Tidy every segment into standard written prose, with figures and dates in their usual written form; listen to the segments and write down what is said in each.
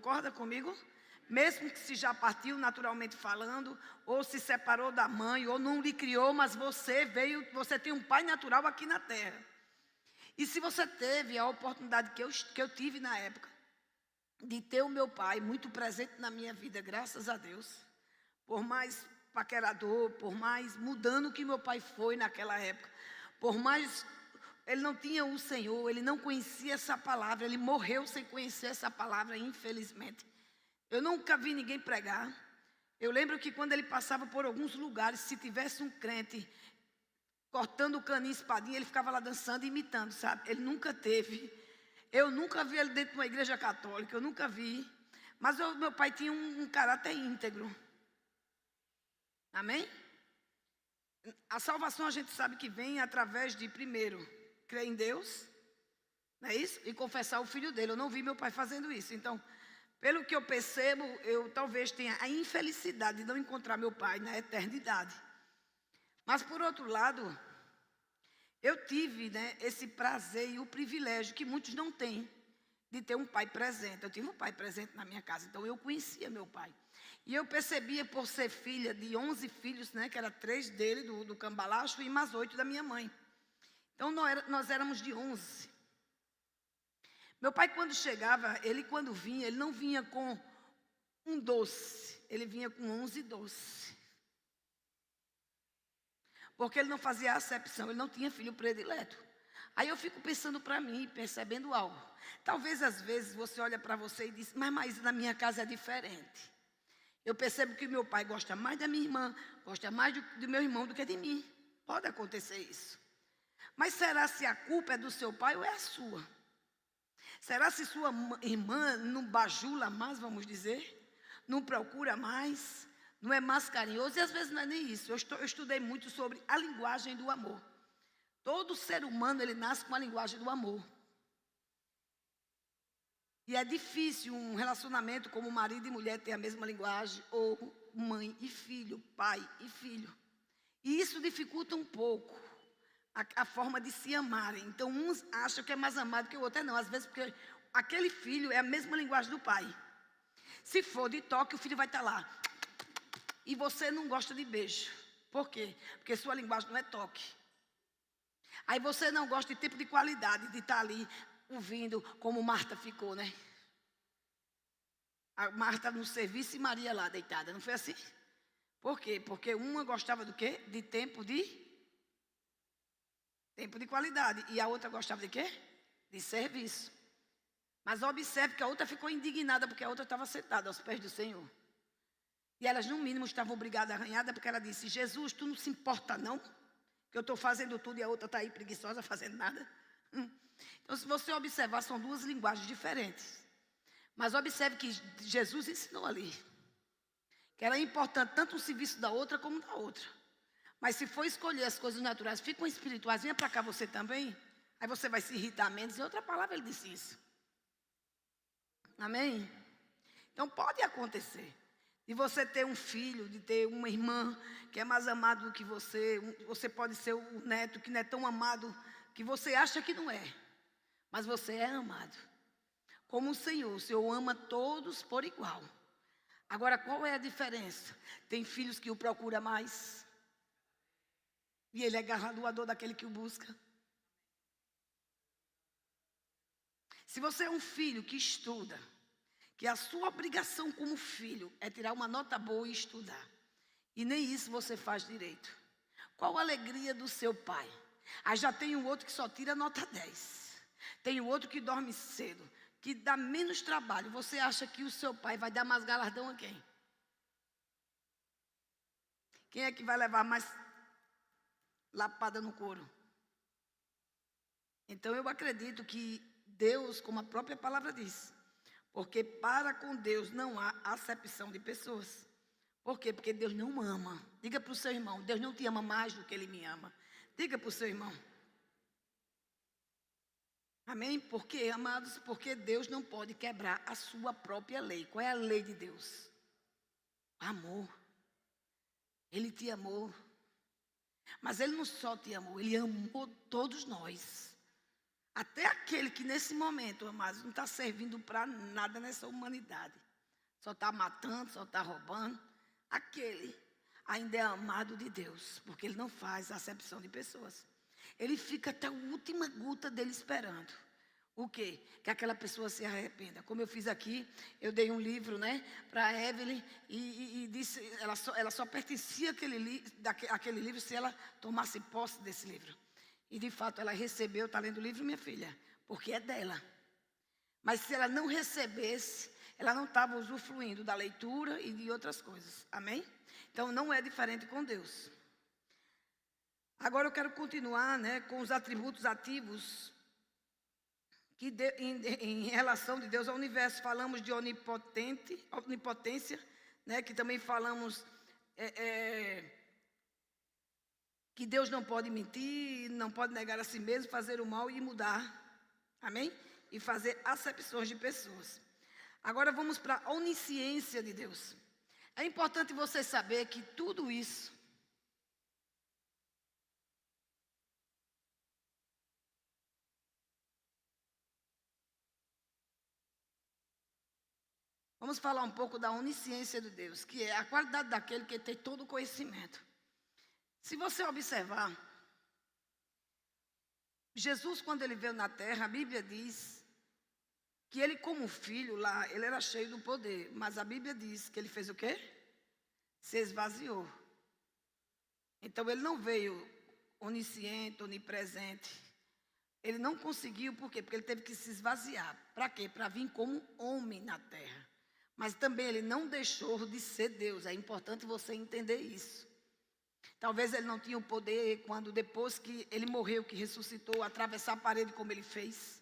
Concorda comigo? Mesmo que se já partiu naturalmente falando, ou se separou da mãe, ou não lhe criou, mas você tem um pai natural aqui na terra. E se você teve a oportunidade que eu tive na época, de ter o meu pai muito presente na minha vida, graças a Deus, por mais paquerador, por mais mudando que meu pai foi naquela época, por mais ele não tinha o Senhor, ele não conhecia essa palavra, ele morreu sem conhecer essa palavra, infelizmente. Eu nunca vi ninguém pregar. Eu lembro que quando ele passava por alguns lugares, se tivesse um crente cortando o caninho, espadinha, ele ficava lá dançando, imitando, sabe? Ele nunca teve. Eu nunca vi ele dentro de uma igreja católica, eu nunca vi. Mas meu pai tinha um caráter íntegro. Amém? A salvação a gente sabe que vem através de, primeiro, crer em Deus, não é isso? E confessar o filho dele. Eu não vi meu pai fazendo isso. Então, pelo que eu percebo, eu talvez tenha a infelicidade de não encontrar meu pai na eternidade. Mas, por outro lado, eu tive, esse prazer e o privilégio que muitos não têm de ter um pai presente. Eu tive um pai presente na minha casa, então eu conhecia meu pai. E eu percebia, por ser filha de 11 filhos, que era 3 dele, do cambalacho, e mais 8 da minha mãe. Então, nós éramos de 11. Meu pai, quando chegava, quando vinha, ele não vinha com um doce, ele vinha com 11 doces. Porque ele não fazia acepção, ele não tinha filho predileto. Aí eu fico pensando para mim, percebendo algo. Talvez às vezes você olha para você e diz, mas na minha casa é diferente. Eu percebo que meu pai gosta mais da minha irmã, gosta mais do meu irmão do que de mim. Pode acontecer isso. Mas será se a culpa é do seu pai ou é a sua? Será se sua irmã não bajula mais, vamos dizer? Não procura mais? Não é mais carinhoso? E às vezes não é nem isso. Eu estudei muito sobre a linguagem do amor. Todo ser humano, ele nasce com a linguagem do amor. E é difícil um relacionamento como marido e mulher ter a mesma linguagem, ou mãe e filho, pai e filho. E isso dificulta um pouco a forma de se amarem. Então, uns acham que é mais amado que o outro. Não, às vezes porque aquele filho é a mesma linguagem do pai. Se for de toque, o filho vai estar lá. E você não gosta de beijo. Por quê? Porque sua linguagem não é toque. Aí você não gosta de tempo de qualidade, de estar ali ouvindo como Marta ficou, né? A Marta no serviço e Maria lá deitada, não foi assim? Por quê? Porque uma gostava do quê? De tempo de qualidade. E a outra gostava de quê? De serviço. Mas observe que a outra ficou indignada porque a outra estava sentada aos pés do Senhor. E elas, no mínimo, estavam obrigadas a arranhada porque ela disse, Jesus, tu não se importa não? Que eu estou fazendo tudo e a outra está aí preguiçosa fazendo nada. Então, se você observar, são 2 linguagens diferentes. Mas observe que Jesus ensinou ali. Que era importante tanto o serviço da outra como da outra. Mas se for escolher as coisas naturais, ficam espirituais, venha para cá você também. Aí você vai se irritar menos. Em outra palavra ele disse isso. Amém? Então pode acontecer. De você ter um filho, de ter uma irmã que é mais amado do que você. Você pode ser o neto que não é tão amado que você acha que não é. Mas você é amado. Como o Senhor ama todos por igual. Agora, qual é a diferença? Tem filhos que o procuram mais. E ele é galardoador daquele que o busca. Se você é um filho que estuda, que a sua obrigação como filho é tirar uma nota boa e estudar, e nem isso você faz direito, qual a alegria do seu pai? Aí já tem um outro que só tira nota 10. Tem o outro que dorme cedo, que dá menos trabalho. Você acha que o seu pai vai dar mais galardão a quem? Quem é que vai levar mais lapada no couro? Então eu acredito que Deus, como a própria palavra diz, porque para com Deus não há acepção de pessoas. Por quê? Porque Deus não ama. Diga para o seu irmão, Deus não te ama mais do que Ele me ama. Diga para o seu irmão. Amém? Por quê, amados? Porque Deus não pode quebrar a sua própria lei. Qual é a lei de Deus? Amor. Ele te amou. Mas Ele não só te amou, Ele amou todos nós. Até aquele que nesse momento, amados, não está servindo para nada nessa humanidade. Só está matando, só está roubando. Aquele ainda é amado de Deus, porque ele não faz acepção de pessoas. Ele fica até a última gota dele esperando. O quê? Que aquela pessoa se arrependa. Como eu fiz aqui, eu dei um livro, né, para a Evelyn e disse, ela só pertencia àquele livro se ela tomasse posse desse livro. E de fato ela recebeu, está lendo o livro, minha filha, porque é dela. Mas se ela não recebesse, ela não estava usufruindo da leitura e de outras coisas. Amém? Então não é diferente com Deus. Agora eu quero continuar, né, com os atributos ativos que em relação de Deus ao universo. Falamos de onipotência, né, que também falamos que Deus não pode mentir, não pode negar a si mesmo, fazer o mal e mudar. Amém? E fazer acepções de pessoas. Agora vamos para a onisciência de Deus. É importante você saber que tudo isso vamos falar um pouco da onisciência de Deus, que é a qualidade daquele que tem todo o conhecimento. Se você observar, Jesus, quando ele veio na terra, a Bíblia diz que ele, como filho lá, ele era cheio do poder. Mas a Bíblia diz que ele fez o quê? Se esvaziou. Então ele não veio onisciente, onipresente. Ele não conseguiu, por quê? Porque ele teve que se esvaziar. Para quê? Para vir como homem na terra. Mas também ele não deixou de ser Deus. É importante você entender isso. Talvez ele não tinha o poder quando depois que ele morreu, que ressuscitou, atravessar a parede como ele fez.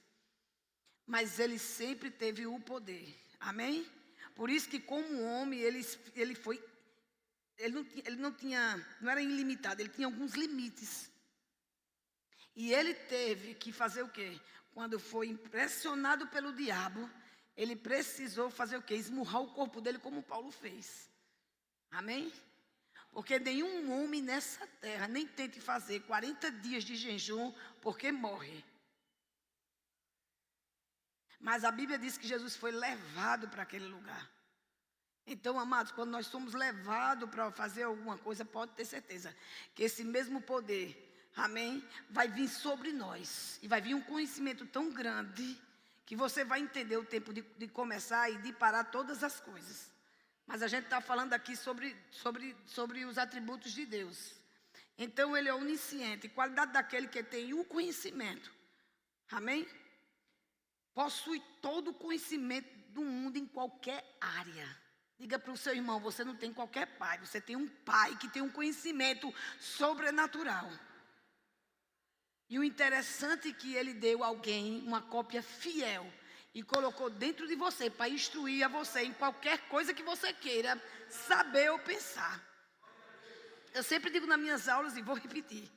Mas ele sempre teve o poder. Amém? Por isso que como homem ele não era ilimitado, ele tinha alguns limites. E ele teve que fazer o quê? Quando foi impressionado pelo diabo, ele precisou fazer o quê? Esmurrar o corpo dele como Paulo fez. Amém? Porque nenhum homem nessa terra nem tente fazer 40 dias de jejum, porque morre. Mas a Bíblia diz que Jesus foi levado para aquele lugar. Então, amados, quando nós somos levados para fazer alguma coisa, pode ter certeza que esse mesmo poder, amém, vai vir sobre nós. E vai vir um conhecimento tão grande que você vai entender o tempo de começar e de parar todas as coisas. Mas a gente está falando aqui sobre os atributos de Deus. Então, ele é onisciente, qualidade daquele que tem o conhecimento. Amém? Possui todo o conhecimento do mundo em qualquer área. Diga para o seu irmão, você não tem qualquer pai, você tem um pai que tem um conhecimento sobrenatural. E o interessante é que ele deu a alguém uma cópia fiel e colocou dentro de você para instruir a você em qualquer coisa que você queira saber ou pensar. Eu sempre digo nas minhas aulas e vou repetir.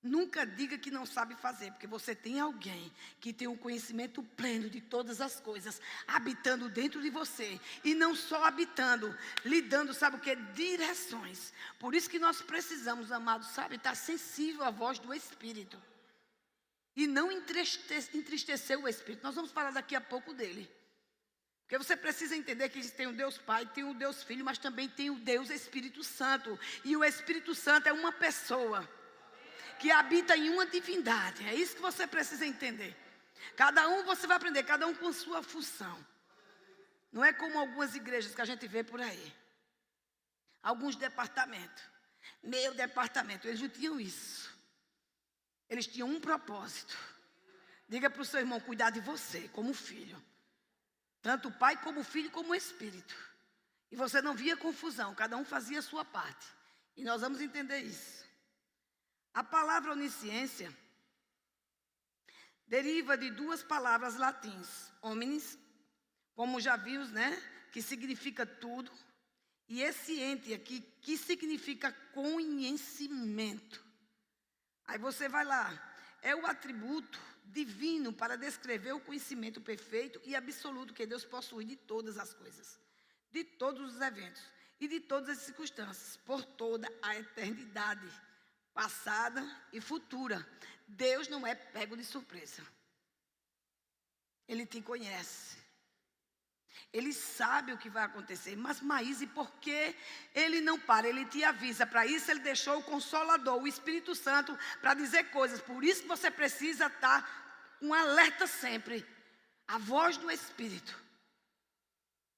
Nunca diga que não sabe fazer, porque você tem alguém que tem um conhecimento pleno de todas as coisas, habitando dentro de você. E não só habitando, lhe dando, sabe o que? Direções. Por isso que nós precisamos, amados, sabe, estar sensível à voz do Espírito. E não entristecer o Espírito. Nós vamos falar daqui a pouco dele. Porque você precisa entender que tem o Deus Pai, tem o Deus Filho, mas também tem o Deus Espírito Santo. E o Espírito Santo é uma pessoa que habita em uma divindade. É isso que você precisa entender. Cada um você vai aprender, cada um com sua função. Não é como algumas igrejas que a gente vê por aí. Alguns departamentos. Meu departamento, eles não tinham isso. Eles tinham um propósito. Diga para o seu irmão cuidar de você como filho. Tanto o pai como o filho como o espírito. E você não via confusão, cada um fazia a sua parte. E nós vamos entender isso. A palavra onisciência deriva de duas palavras latins. Omnis, como já vimos, né? Que significa tudo. E esse ente aqui, que significa conhecimento. Aí você vai lá. É o atributo divino para descrever o conhecimento perfeito e absoluto que Deus possui de todas as coisas. De todos os eventos. E de todas as circunstâncias. Por toda a eternidade. Passada e futura. Deus não é pego de surpresa. Ele te conhece. Ele sabe o que vai acontecer. Mas, Maíse, por que ele não para? Ele te avisa. Para isso, ele deixou o Consolador, o Espírito Santo, para dizer coisas. Por isso que você precisa estar com alerta sempre. A voz do Espírito.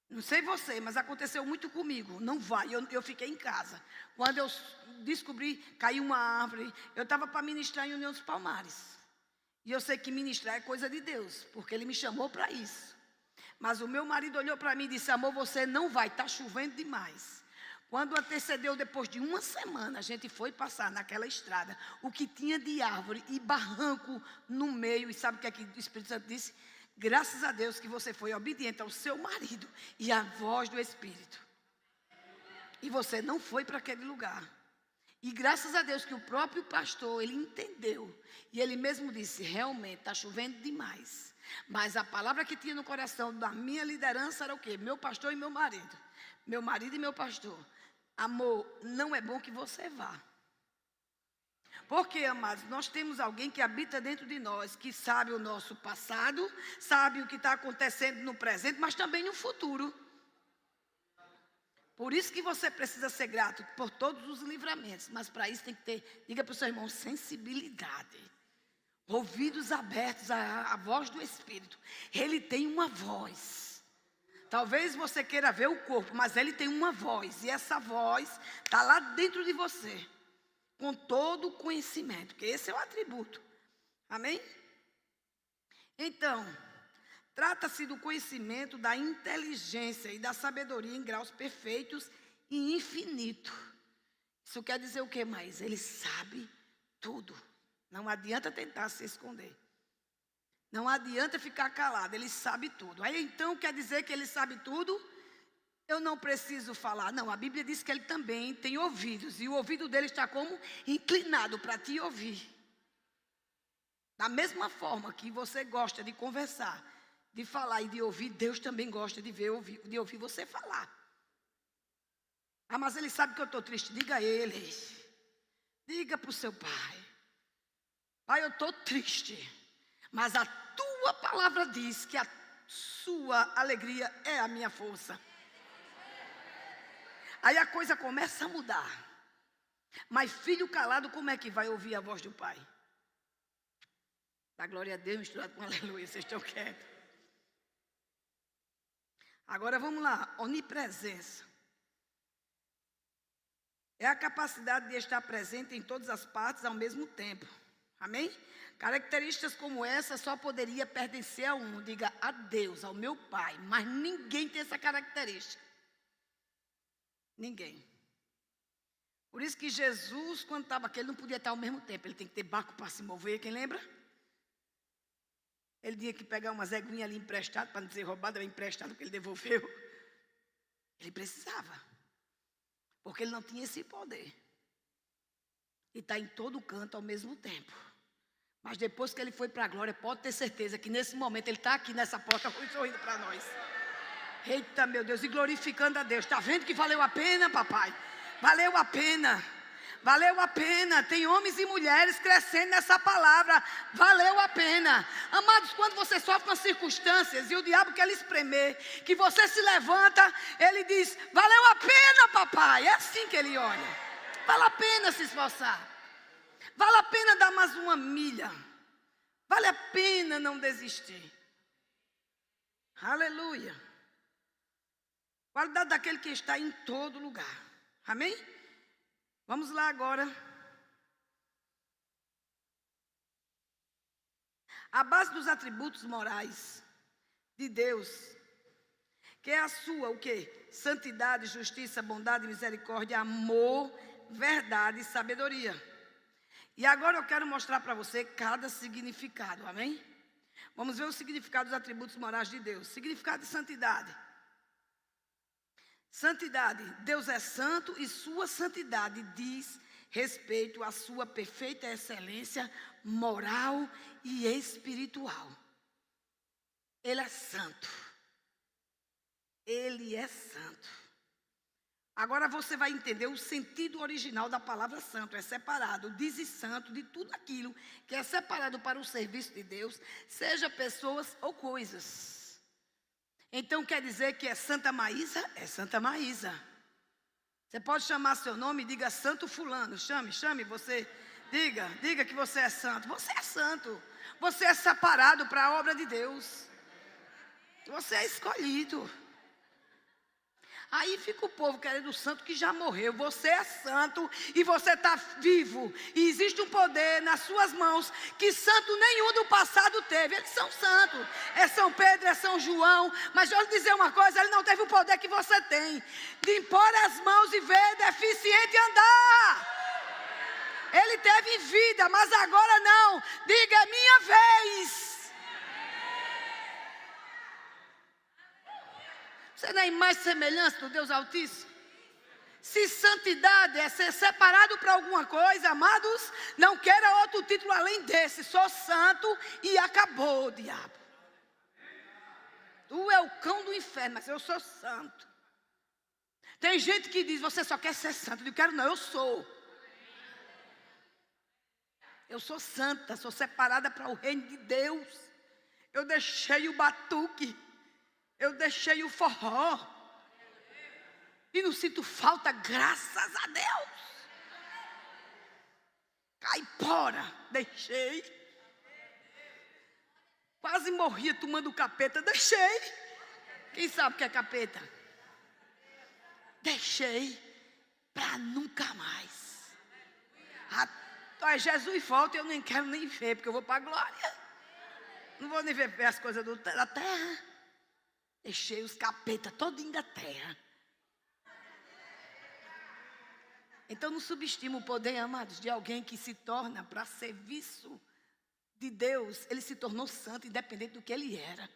Não sei você, mas aconteceu muito comigo. Não vai, eu fiquei em casa. Quando eu descobri, caiu uma árvore. Eu estava para ministrar em União dos Palmares. E eu sei que ministrar é coisa de Deus, porque Ele me chamou para isso. Mas o meu marido olhou para mim e disse: amor, você não vai, está chovendo demais. Quando antecedeu, depois de uma semana, a gente foi passar naquela estrada. O que tinha de árvore e barranco no meio. E sabe o que é que o Espírito Santo disse? Graças a Deus que você foi obediente ao seu marido e à voz do Espírito. E você não foi para aquele lugar. E graças a Deus que o próprio pastor, ele entendeu. E ele mesmo disse: realmente, está chovendo demais. Mas a palavra que tinha no coração da minha liderança era o quê? Meu pastor e meu marido. Meu marido e meu pastor. Amor, não é bom que você vá. Porque, amados, nós temos alguém que habita dentro de nós, que sabe o nosso passado, sabe o que está acontecendo no presente, mas também no futuro. Por isso que você precisa ser grato por todos os livramentos. Mas para isso tem que ter, diga para o seu irmão, sensibilidade. Ouvidos abertos à voz do Espírito. Ele tem uma voz. Talvez você queira ver o corpo, mas ele tem uma voz. E essa voz está lá dentro de você. Com todo o conhecimento, que esse é o atributo. Amém? Então, trata-se do conhecimento, da inteligência e da sabedoria em graus perfeitos e infinito. Isso quer dizer o que mais? Ele sabe tudo. Não adianta tentar se esconder. Não adianta ficar calado, ele sabe tudo. Aí então quer dizer que ele sabe tudo? Eu não preciso falar. Não, a Bíblia diz que ele também tem ouvidos. E o ouvido dele está como? Inclinado para te ouvir. Da mesma forma que você gosta de conversar, de falar e de ouvir, Deus também gosta de ouvir você falar. Ah, mas ele sabe que eu estou triste. Diga a ele. Diga para o seu pai. Pai, eu estou triste. Mas a tua palavra diz que a sua alegria é a minha força. Aí a coisa começa a mudar. Mas filho calado, como é que vai ouvir a voz do pai? Dá glória a Deus misturado com aleluia, vocês estão quietos. Agora vamos lá, onipresença. É a capacidade de estar presente em todas as partes ao mesmo tempo. Amém? Características como essa só poderia pertencer a um. Diga a Deus, ao meu pai. Mas ninguém tem essa característica. Ninguém. Por isso que Jesus, quando estava aqui, ele não podia estar ao mesmo tempo. Ele tem que ter barco para se mover, quem lembra? Ele tinha que pegar umas eguinhas ali emprestadas, para não dizer roubado, era emprestado, porque ele devolveu. Ele precisava. Porque ele não tinha esse poder. E está em todo canto ao mesmo tempo. Mas depois que ele foi para a glória, pode ter certeza que nesse momento ele está aqui nessa porta, sorrindo para nós. Eita, meu Deus, e glorificando a Deus. Está vendo que valeu a pena, papai? Valeu a pena. Valeu a pena. Tem homens e mulheres crescendo nessa palavra. Valeu a pena. Amados, quando você sofre com as circunstâncias e o diabo quer lhe espremer, que você se levanta, ele diz: valeu a pena, papai. É assim que ele olha. Vale a pena se esforçar. Vale a pena dar mais uma milha. Vale a pena não desistir. Aleluia. Qualidade daquele que está em todo lugar. Amém? Vamos lá agora. A base dos atributos morais de Deus, que é a sua, o quê? Santidade, justiça, bondade, misericórdia, amor, verdade e sabedoria. E agora eu quero mostrar para você cada significado, amém? Vamos ver o significado dos atributos morais de Deus. Significado de santidade. Santidade, Deus é santo e sua santidade diz respeito à sua perfeita excelência moral e espiritual. Ele é santo. Ele é santo. Agora você vai entender o sentido original da palavra santo. É separado, diz santo, de tudo aquilo que é separado para o serviço de Deus, seja pessoas ou coisas. Então quer dizer que é Santa Maísa? É Santa Maísa. Você pode chamar seu nome e diga Santo Fulano. Chame você. Diga que você é santo. Você é santo. Você é separado para a obra de Deus. Você é escolhido. Aí fica o povo querendo o santo que já morreu. Você é santo e você está vivo. E existe um poder nas suas mãos que santo nenhum do passado teve. Eles são santos. É São Pedro, é São João. Mas deixa eu lhe dizer uma coisa, ele não teve o poder que você tem. De impor as mãos e ver deficiente andar. Ele teve vida, mas agora não. Diga, é minha vez. Você não é imagem e semelhança do Deus Altíssimo? Se santidade é ser separado para alguma coisa, amados, não queira outro título além desse. Sou santo e acabou, diabo. Tu é o cão do inferno, mas eu sou santo. Tem gente que diz, você só quer ser santo. Eu digo, quero não, eu sou. Eu sou santa, sou separada para o reino de Deus. Eu deixei o batuque. Eu deixei o forró. E não sinto falta, graças a Deus. Caipora, deixei. Quase morria tomando capeta, deixei. Quem sabe o que é capeta? Deixei para nunca mais. Jesus volta e eu nem quero nem ver, porque eu vou para a glória. Não vou nem ver as coisas da terra. Deixei os capetas todinho da terra. Então não subestima o poder, amados, de alguém que se torna para serviço de Deus. Ele se tornou santo, independente do que ele era.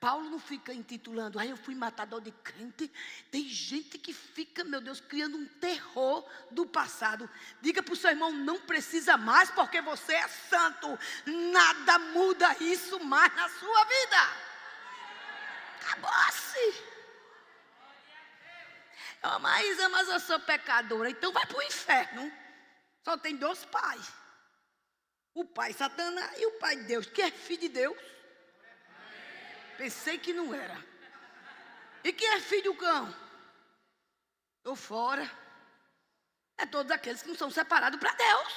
Paulo não fica intitulando, eu fui matador de crente. Tem gente que fica, meu Deus, criando um terror do passado. Diga para o seu irmão, não precisa mais, porque você é santo. Nada muda isso mais na sua vida. Acabou-se. Maísa, mas eu sou pecadora. Então vai para o inferno. Só tem dois pais. O pai Satanás e o pai Deus, que é filho de Deus. Pensei que não era. E quem é filho do cão? Estou fora. É todos aqueles que não são separados para Deus.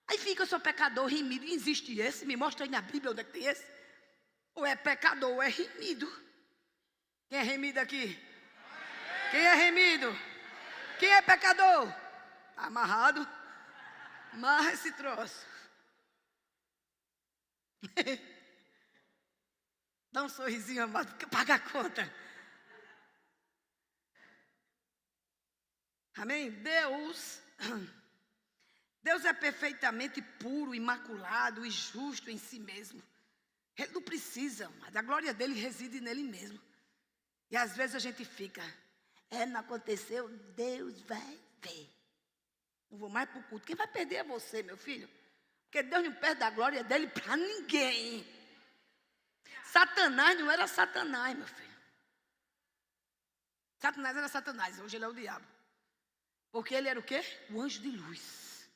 Aí fica, eu sou pecador, remido. Existe esse? Me mostra aí na Bíblia onde é que tem esse. Ou é pecador ou é remido. Quem é remido aqui? Quem é remido? Quem é pecador? Está amarrado. Amarra esse troço. Dá um sorrisinho, amado, porque paga a conta. Amém? Deus é perfeitamente puro, imaculado e justo em si mesmo. Ele não precisa, mas a glória dele reside nele mesmo. E às vezes a gente fica, não aconteceu, Deus vai ver. Não vou mais para o culto. Quem vai perder é você, meu filho. Porque Deus não perde a glória dele para ninguém. Satanás não era Satanás, meu filho. Satanás era Satanás, hoje ele é o diabo. Porque ele era o quê? O anjo de luz.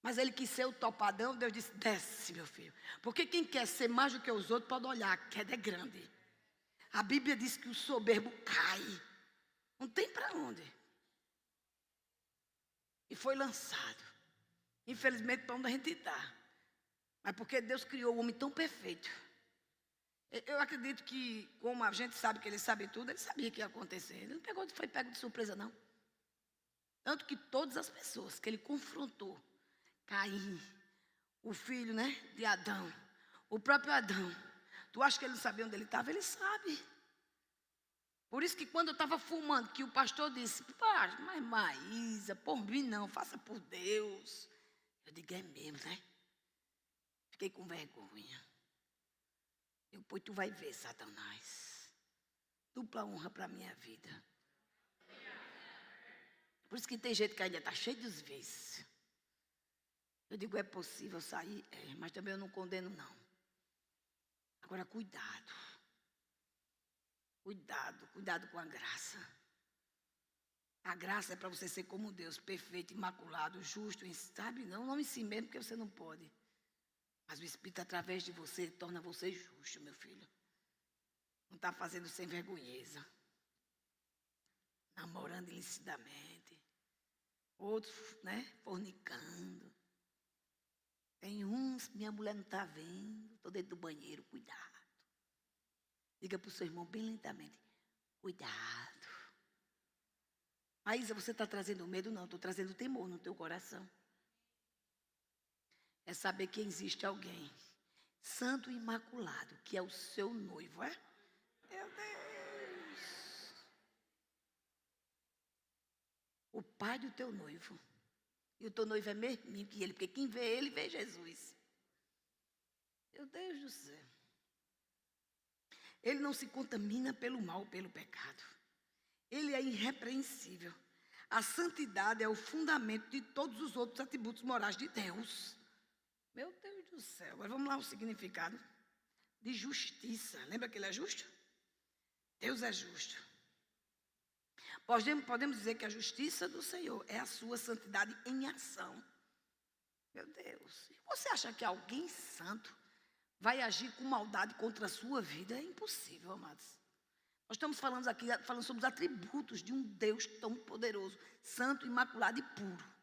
Mas ele quis ser o topadão, Deus disse, desce, meu filho. Porque quem quer ser mais do que os outros pode olhar, a queda é grande. A Bíblia diz que o soberbo cai. Não tem para onde. E foi lançado. Infelizmente, para onde a gente está. Mas porque Deus criou o homem tão perfeito. Eu acredito que, como a gente sabe que ele sabe tudo, ele sabia que ia acontecer. Ele não foi pego de surpresa, não. Tanto que todas as pessoas que ele confrontou, Caim, o filho, de Adão, o próprio Adão, tu acha que ele não sabia onde ele estava? Ele sabe. Por isso que quando eu estava fumando, que o pastor disse, mas Maísa, por mim não, faça por Deus. Eu digo, é mesmo, né? Fiquei com vergonha. Depois tu vai ver, Satanás. Dupla honra para a minha vida. Por isso que tem gente que ainda está cheio dos vícios. Eu digo, é possível sair? Mas também eu não condeno, não. Agora, cuidado. Cuidado com a graça. A graça é para você ser como Deus, perfeito, imaculado, justo, sabe? Não em si mesmo, porque você não pode. Mas o Espírito, através de você, torna você justo, meu filho. Não está fazendo sem vergonheza. Namorando ilicitamente. Outros, fornicando. Tem uns, minha mulher não está vendo, estou dentro do banheiro, cuidado. Diga para o seu irmão bem lentamente, cuidado. Maísa, você está trazendo medo? Não, estou trazendo temor no teu coração. É saber que existe alguém santo e imaculado, que é o seu noivo, é? Meu Deus! O pai do teu noivo. E o teu noivo é mesmo que ele, porque quem vê ele, vê Jesus. Meu Deus do céu. Ele não se contamina pelo mal, pelo pecado. Ele é irrepreensível. A santidade é o fundamento de todos os outros atributos morais de Deus. Meu Deus do céu. Agora vamos lá o significado de justiça. Lembra que ele é justo? Deus é justo. Podemos dizer que a justiça do Senhor é a sua santidade em ação. Meu Deus. Você acha que alguém santo vai agir com maldade contra a sua vida? É impossível, amados. Nós estamos falando aqui sobre os atributos de um Deus tão poderoso, santo, imaculado e puro.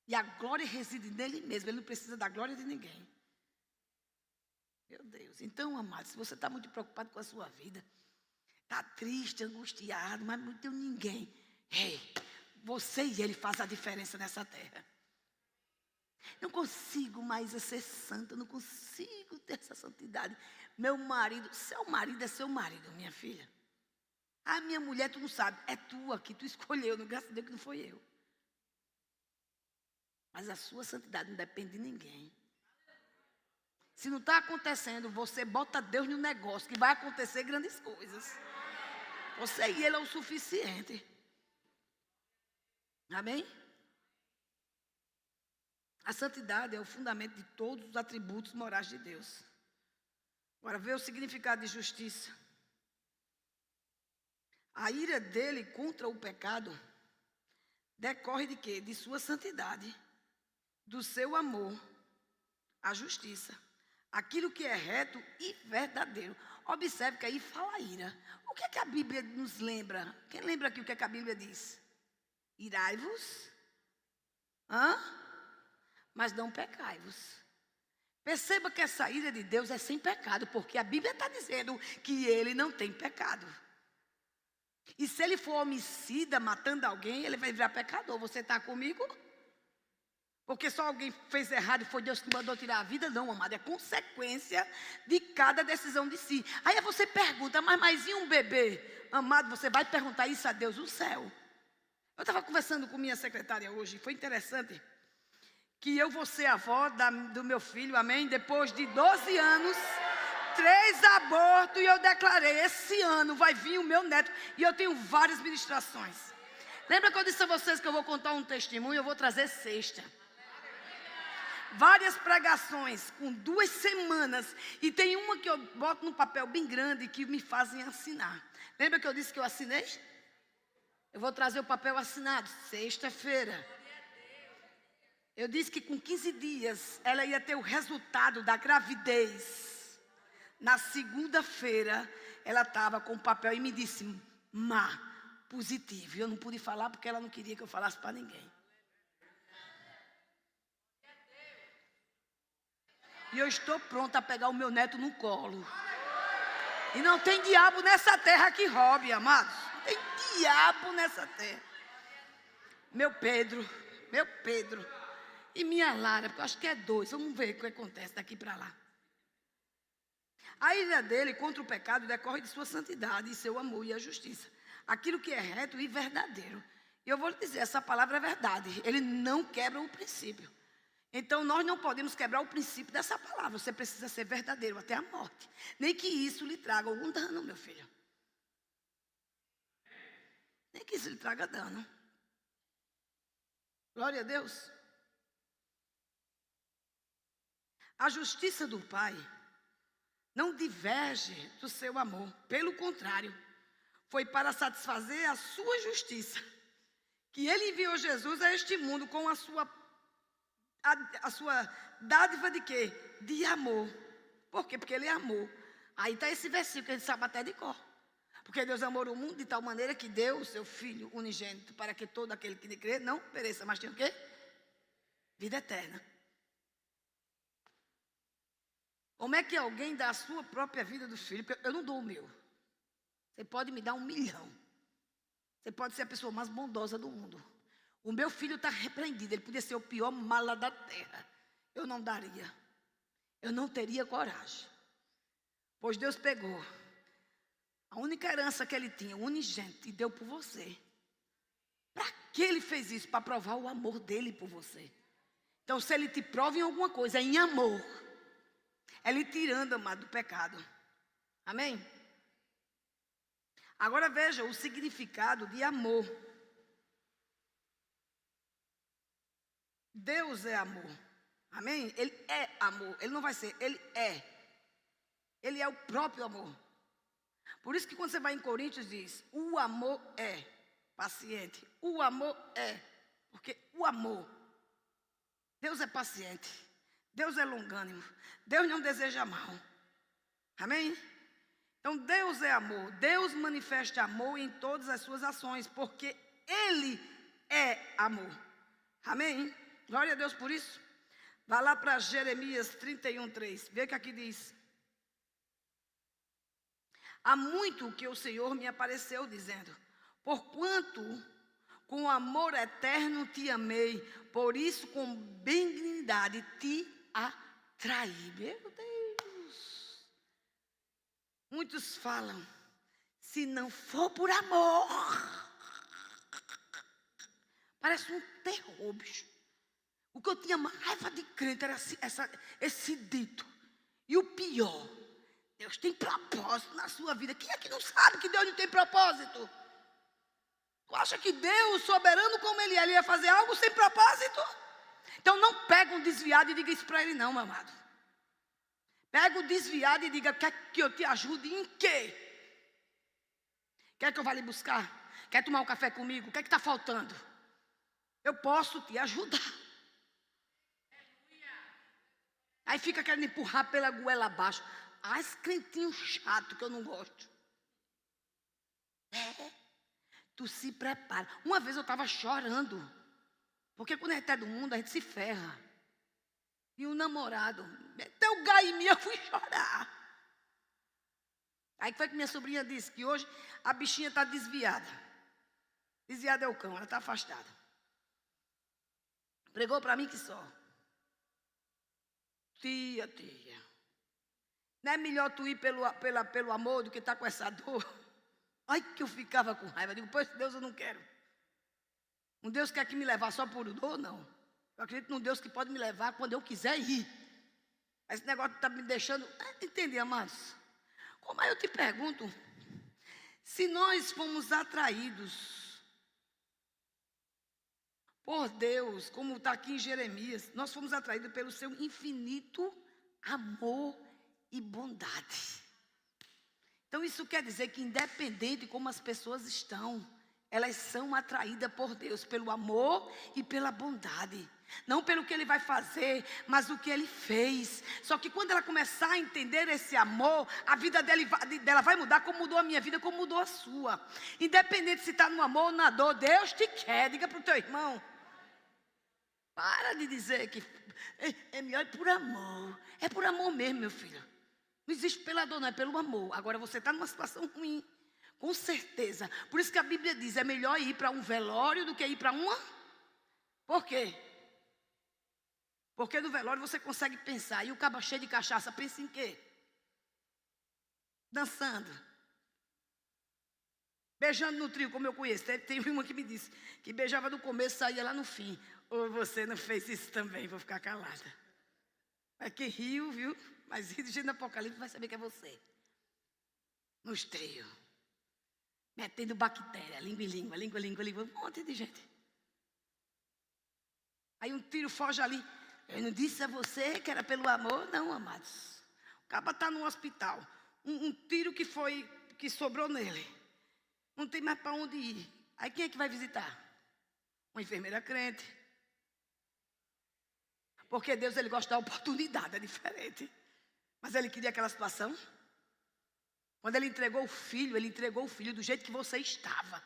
E a glória reside nele mesmo, ele não precisa da glória de ninguém. Meu Deus. Então, amados, se você está muito preocupado com a sua vida, está triste, angustiado, mas não tem ninguém. Ei, você e ele fazem a diferença nessa terra. Não consigo mais ser santa, não consigo ter essa santidade. Meu marido, seu marido é seu marido, minha filha. A minha mulher, tu não sabe, é tua que tu escolheu, graças a Deus que não foi eu. Mas a sua santidade não depende de ninguém. Se não está acontecendo, você bota Deus no negócio, que vai acontecer grandes coisas. Você e ele é o suficiente. Amém? A santidade é o fundamento de todos os atributos morais de Deus. Agora, vê o significado de justiça. A ira dele contra o pecado decorre de quê? De sua santidade, do seu amor, a justiça. Aquilo que é reto e verdadeiro. Observe que aí fala ira. O que é que a Bíblia nos lembra? Quem lembra aqui o que é que a Bíblia diz? Irai-vos, mas não pecai-vos. Perceba que essa ira de Deus é sem pecado, porque a Bíblia está dizendo que ele não tem pecado. E se ele for homicida, matando alguém, ele vai virar pecador. Você está comigo? Porque só alguém fez errado e foi Deus que mandou tirar a vida? Não, amado, é consequência de cada decisão de si. Aí você pergunta, mas e um bebê? Amado, você vai perguntar isso a Deus no céu. Eu estava conversando com minha secretária hoje, foi interessante. Que eu vou ser avó do meu filho, amém? Depois de 12 anos, 3 abortos, e eu declarei, esse ano vai vir o meu neto. E eu tenho várias ministrações. Lembra que eu disse a vocês que eu vou contar um testemunho? Eu vou trazer sexta. Várias pregações, com 2 semanas. E tem uma que eu boto num papel bem grande, que me fazem assinar. Lembra que eu disse que eu assinei? Eu vou trazer o papel assinado, sexta-feira. Eu disse que com 15 dias ela ia ter o resultado da gravidez. Na segunda-feira, ela estava com o papel e me disse, positivo. Eu não pude falar porque ela não queria que eu falasse para ninguém. E eu estou pronta a pegar o meu neto no colo. E não tem diabo nessa terra que roube, amados. Não tem diabo nessa terra. Meu Pedro. E minha Lara, porque eu acho que é 2. Vamos ver o que acontece daqui para lá. A ira dele contra o pecado decorre de sua santidade, e seu amor e a justiça. Aquilo que é reto e verdadeiro. E eu vou lhe dizer, essa palavra é verdade. Ele não quebra o princípio. Então nós não podemos quebrar o princípio dessa palavra. Você precisa ser verdadeiro até a morte. Nem que isso lhe traga algum dano, meu filho. Nem que isso lhe traga dano. Glória a Deus. A justiça do Pai não diverge do seu amor. Pelo contrário, foi para satisfazer a sua justiça que ele enviou Jesus a este mundo com a sua dádiva de quê? De amor. Por quê? Porque ele amou. Aí está esse versículo que a gente sabe até de cor. Porque Deus amou o mundo de tal maneira que deu o seu Filho unigênito para que todo aquele que lhe crê não pereça, mas tenha o quê? Vida eterna. Como é que alguém dá a sua própria vida do filho? Porque eu não dou o meu. Você pode me dar 1 milhão. Você pode ser a pessoa mais bondosa do mundo. O meu filho está repreendido. Ele podia ser o pior mala da terra. Eu não daria. Eu não teria coragem. Pois Deus pegou a única herança que ele tinha, o unigênito, e deu por você. Para que ele fez isso? Para provar o amor dele por você. Então, se ele te prova em alguma coisa, é em amor. É lhe tirando, amado, do pecado. Amém? Agora veja o significado de amor. Deus é amor. Amém? Ele é amor. Ele não vai ser, ele é. Ele é o próprio amor. Por isso que quando você vai em Coríntios diz, o amor é paciente. O amor é. Porque o amor, Deus é paciente. Deus é longânimo. Deus não deseja mal. Amém? Então Deus é amor. Deus manifesta amor em todas as suas ações. Porque Ele é amor. Amém? Glória a Deus por isso. Vá lá para Jeremias 31:3. Vê que aqui diz. Há muito que o Senhor me apareceu dizendo, porquanto com amor eterno te amei, por isso com benignidade te atraí. Meu Deus. Muitos falam, se não for por amor, parece um terror, bicho. O que eu tinha mais raiva de crente era esse dito. E o pior, Deus tem propósito na sua vida. Quem é que não sabe que Deus não tem propósito? Tu acha que Deus, soberano como Ele é, Ele ia fazer algo sem propósito? Então não pega um desviado e diga isso para ele não, meu amado. Pega o desviado e diga, quer que eu te ajude em quê? Quer que eu vá lhe buscar? Quer tomar um café comigo? O que é que está faltando? Eu posso te ajudar. Aí fica querendo empurrar pela goela abaixo. Ah, esse crentinho chato que eu não gosto. Tu se prepara. Uma vez eu estava chorando. Porque quando a gente é do mundo, a gente se ferra. E o namorado meteu o gai em mim, eu fui chorar. Aí foi que minha sobrinha disse que hoje a bichinha está desviada. Desviada é o cão, ela está afastada. Pregou para mim que só. Tia. Não é melhor tu ir pelo amor do que estar com essa dor? Ai, que eu ficava com raiva. Eu digo, pois Deus eu não quero. Um Deus quer que me levar só por dor? Não. Eu acredito num Deus que pode me levar quando eu quiser ir. Esse negócio está me deixando... Entender, amados? Como aí eu te pergunto, se nós fomos atraídos por Deus, como está aqui em Jeremias, nós fomos atraídos pelo seu infinito amor e bondade. Então isso quer dizer que independente de como as pessoas estão, elas são atraídas por Deus pelo amor e pela bondade. Não pelo que Ele vai fazer, mas o que Ele fez. Só que quando ela começar a entender esse amor, a vida dela vai mudar como mudou a minha vida, como mudou a sua. Independente se está no amor ou na dor, Deus te quer. Diga para o teu irmão. Para de dizer que é melhor ir por amor. É por amor mesmo, meu filho. Não existe pela dor, não, é pelo amor. Agora você está numa situação ruim. Com certeza. Por isso que a Bíblia diz, é melhor ir para um velório do que ir para uma... Por quê? Porque no velório você consegue pensar. E o cabo cheio de cachaça, pensa em quê? Dançando. Beijando no trio, como eu conheço. Tem uma que me disse que beijava no começo e saía lá no fim. Ou você não fez isso também, vou ficar calada. Mas que riu, viu? Mas ri de gente do Apocalipse vai saber que é você. Nos trios. Metendo bactéria, língua, um monte de gente. Aí um tiro foge ali. Eu não disse a você que era pelo amor? Não, amados. O caba está no hospital. Um tiro que sobrou nele. Não tem mais para onde ir. Aí quem é que vai visitar? uma enfermeira crente. Porque Deus, ele gosta da oportunidade, é diferente. Mas ele queria aquela situação. Quando ele entregou o filho do jeito que você estava.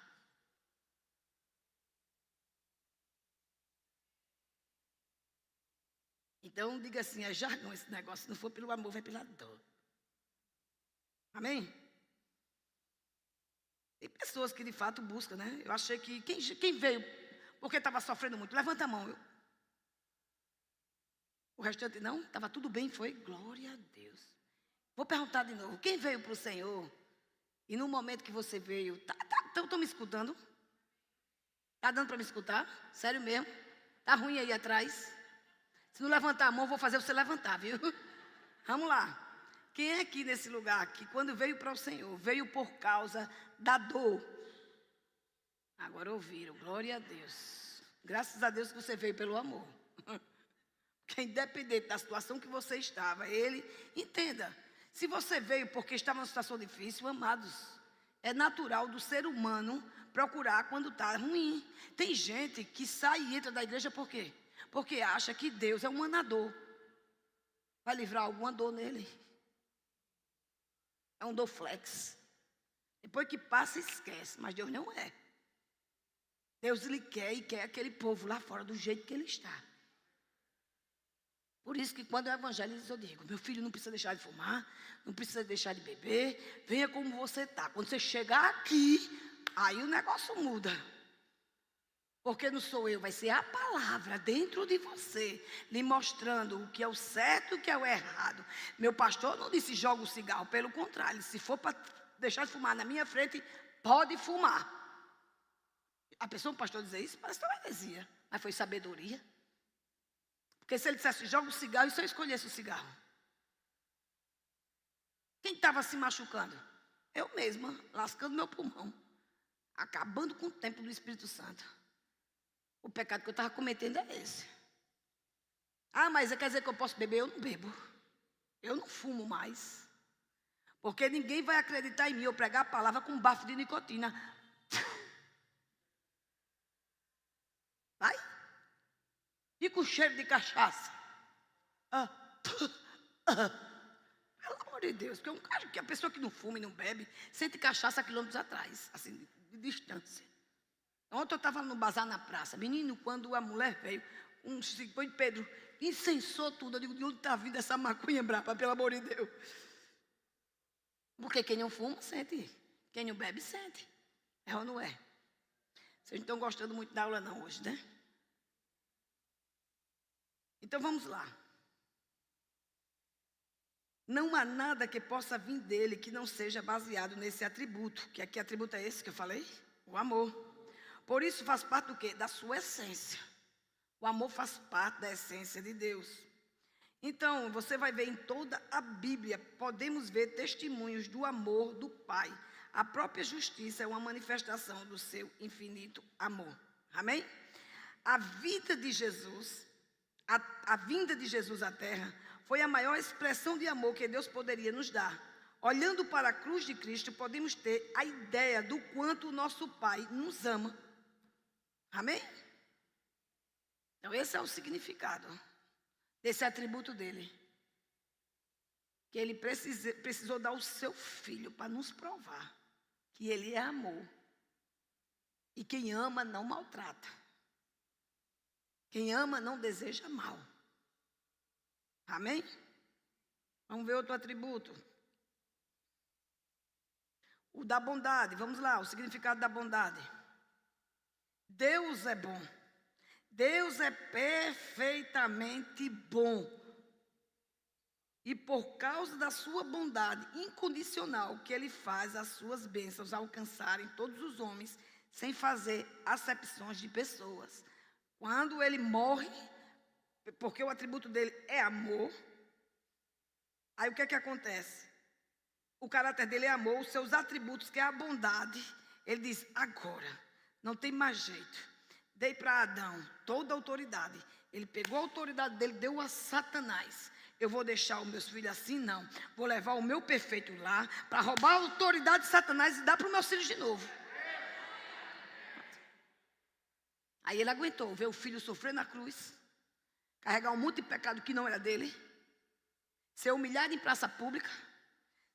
Então, diga assim, é jargão esse negócio. Se não for pelo amor, vai pela dor. Amém? Tem pessoas que de fato buscam, né? Eu achei que quem veio porque estava sofrendo muito, levanta a mão. O restante não, estava tudo bem, foi glória a Deus. Vou perguntar de novo, quem veio para o Senhor e no momento que você veio, estão me escutando? Está dando para me escutar? Sério mesmo? Está ruim aí atrás? Se não levantar a mão, vou fazer você levantar, viu? Vamos lá. Quem é aqui nesse lugar que quando veio para o Senhor, veio por causa da dor? Agora ouviram, glória a Deus. Graças a Deus que você veio pelo amor. Porque independente da situação que você estava, ele, entenda, se você veio porque estava numa situação difícil, amados, é natural do ser humano procurar quando está ruim. Tem gente que sai e entra da igreja por quê? Porque acha que Deus é um manador. Vai livrar alguma dor nele. É um Dorflex. Depois que passa, esquece. Mas Deus não é. Deus lhe quer e quer aquele povo lá fora do jeito que ele está. Por isso que quando eu evangelizo, eu digo, meu filho não precisa deixar de fumar, não precisa deixar de beber, venha como você está. Quando você chegar aqui, aí o negócio muda. Porque não sou eu, vai ser a palavra dentro de você, lhe mostrando o que é o certo e o que é o errado. Meu pastor não disse joga o cigarro, pelo contrário, se for para deixar de fumar na minha frente, pode fumar. A pessoa, o pastor dizer isso, parece uma heresia, mas foi sabedoria. Porque se ele dissesse joga o cigarro, e se eu escolhesse o cigarro? Quem estava se machucando? Eu mesma, lascando meu pulmão, acabando com o templo do Espírito Santo. O pecado que eu estava cometendo é esse. Ah, mas quer dizer que eu posso beber? Eu não bebo. Eu não fumo mais. Porque ninguém vai acreditar em mim eu pregar a palavra com um bafo de nicotina. Vai? E com cheiro de cachaça. Pelo amor de Deus, porque um cara que a pessoa que não fuma e não bebe, sente cachaça a quilômetros atrás, assim, de distância. Ontem eu estava no bazar na praça. Menino, quando a mulher veio, foi de Pedro, incensou tudo. Eu digo, de onde está vindo essa maconha brava, pelo amor de Deus? Porque quem não fuma, sente. Quem não bebe, sente. É ou não é? Vocês não estão gostando muito da aula não hoje, né? Então vamos lá. Não há nada que possa vir dele que não seja baseado nesse atributo. Que aqui atributo é esse que eu falei? O amor. Por isso faz parte do quê? Da sua essência. O amor faz parte da essência de Deus. Então, você vai ver em toda a Bíblia, podemos ver testemunhos do amor do Pai. A própria justiça é uma manifestação do seu infinito amor. Amém? A vida de Jesus, a vinda de Jesus à terra, foi a maior expressão de amor que Deus poderia nos dar. Olhando para a cruz de Cristo, podemos ter a ideia do quanto o nosso Pai nos ama. Amém? Então esse é o significado desse atributo dele. Que ele precisou dar o seu filho para nos provar que ele é amor. E quem ama não maltrata. Quem ama não deseja mal. Amém? Vamos ver outro atributo. O da bondade. Vamos lá, o significado da bondade. Deus é bom. Deus é perfeitamente bom. E por causa da sua bondade incondicional, que ele faz as suas bênçãos alcançarem todos os homens, sem fazer acepções de pessoas. Quando ele morre, porque o atributo dele é amor, aí o que é que acontece? O caráter dele é amor, os seus atributos, que é a bondade, ele diz, agora, não tem mais jeito. Dei para Adão toda a autoridade. Ele pegou a autoridade dele, deu a Satanás. Eu vou deixar os meus filhos assim? Não. Vou levar o meu perfeito lá para roubar a autoridade de Satanás e dar para os meus filhos de novo. Aí ele aguentou ver o filho sofrer na cruz, carregar um monte de pecado que não era dele, ser humilhado em praça pública,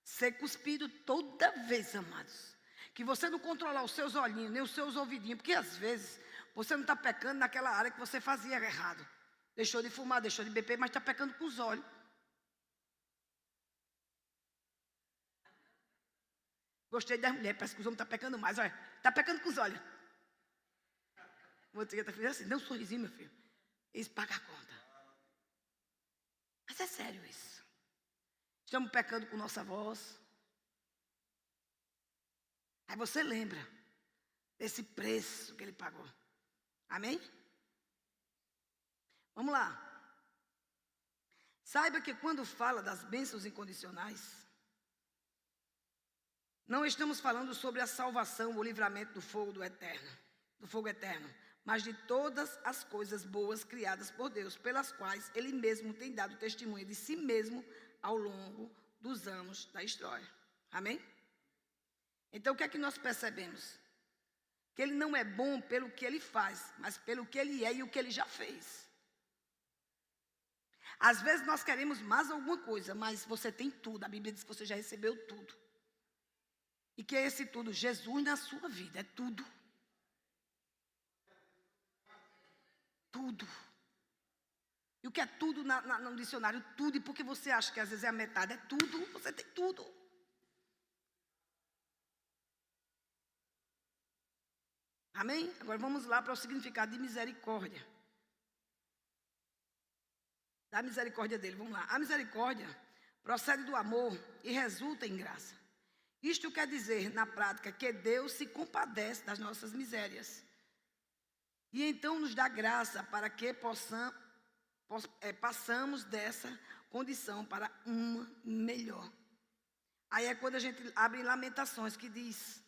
ser cuspido toda vez, amados. Que você não controlar os seus olhinhos, nem os seus ouvidinhos, porque às vezes você não está pecando naquela área que você fazia errado. Deixou de fumar, deixou de beber, mas está pecando com os olhos. Gostei das mulheres, parece que os homens estão pecando mais. Olha, está pecando com os olhos. Vou dizer assim, dê um sorrisinho, meu filho. Eles pagam a conta. Mas é sério isso. Estamos pecando com nossa voz. Aí você lembra desse preço que ele pagou. Amém? Vamos lá. Saiba que quando fala das bênçãos incondicionais, não estamos falando sobre a salvação ou livramento do fogo eterno, mas de todas as coisas boas criadas por Deus, pelas quais Ele mesmo tem dado testemunho de si mesmo ao longo dos anos da história. Amém? Então o que é que nós percebemos? Que Ele não é bom pelo que Ele faz, mas pelo que Ele é e o que Ele já fez. Às vezes nós queremos mais alguma coisa, mas você tem tudo. A Bíblia diz que você já recebeu tudo. E que é esse tudo? Jesus na sua vida, é tudo. Tudo. E o que é tudo no dicionário? Tudo. E por que você acha que às vezes é a metade? É tudo. Você tem tudo. Amém? Agora vamos lá para o significado de misericórdia. Da misericórdia dele, vamos lá. A misericórdia procede do amor e resulta em graça. Isto quer dizer, na prática, que Deus se compadece das nossas misérias. E então nos dá graça para que passamos dessa condição para uma melhor. Aí é quando a gente abre Lamentações, que diz: